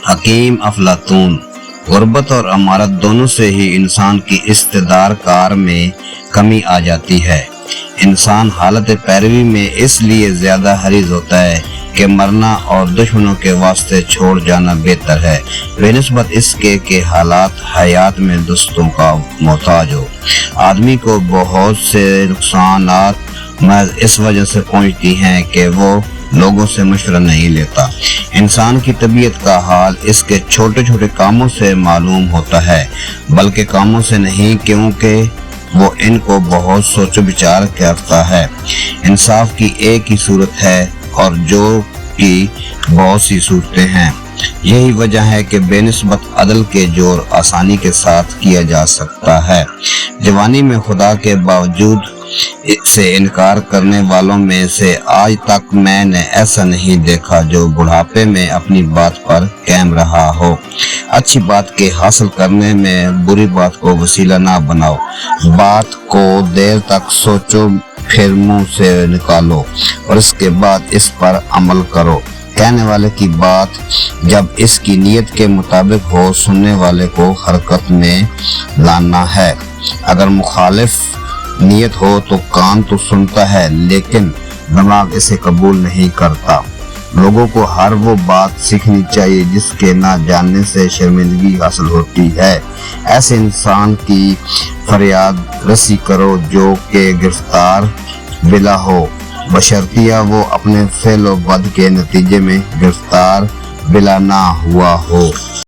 حکیم افلاطون: غربت اور امارت دونوں سے ہی انسان کی استدار کار میں کمی آ جاتی ہے۔ انسان حالت پیروی میں اس لیے زیادہ حریص ہوتا ہے کہ مرنا اور دشمنوں کے واسطے چھوڑ جانا بہتر ہے، بہ نسبت اس کے کہ حالات حیات میں دوستوں کا محتاج ہو۔ آدمی کو بہت سے نقصانات محض اس وجہ سے پہنچتی ہیں کہ وہ لوگوں سے مشورہ نہیں لیتا۔ انسان کی طبیعت کا حال اس کے چھوٹے چھوٹے کاموں سے معلوم ہوتا ہے، بلکہ کاموں سے نہیں، کیونکہ وہ ان کو بہت سوچ و بچار کرتا ہے۔ انصاف کی ایک ہی صورت ہے اور جو کی بہت سی صورتیں ہیں۔ یہی وجہ ہے کہ بے نسبت عدل کے جور آسانی کے ساتھ کیا جا سکتا ہے۔ جوانی میں خدا کے باوجود سے انکار کرنے والوں میں سے آج تک میں نے ایسا نہیں دیکھا جو بڑھاپے میں اپنی بات پر قائم رہا ہو۔ اچھی بات کے حاصل کرنے میں بری بات کو وسیلہ نہ بناؤ۔ بات کو دیر تک سوچو، پھر منہ سے نکالو اور اس کے بعد اس پر عمل کرو۔ کہنے والے کی بات جب اس کی نیت کے مطابق ہو، سننے والے کو حرکت میں لانا ہے۔ اگر مخالف نیت ہو تو کان تو سنتا ہے لیکن دماغ اسے قبول نہیں کرتا۔ لوگوں کو ہر وہ بات سیکھنی چاہیے جس کے نہ جاننے سے شرمندگی حاصل ہوتی ہے۔ ایسے انسان کی فریاد رسی کرو جو کہ گرفتار بلا ہو، بشرطیہ وہ اپنے فعل و بد کے نتیجے میں گرفتار بلا نہ ہوا ہو۔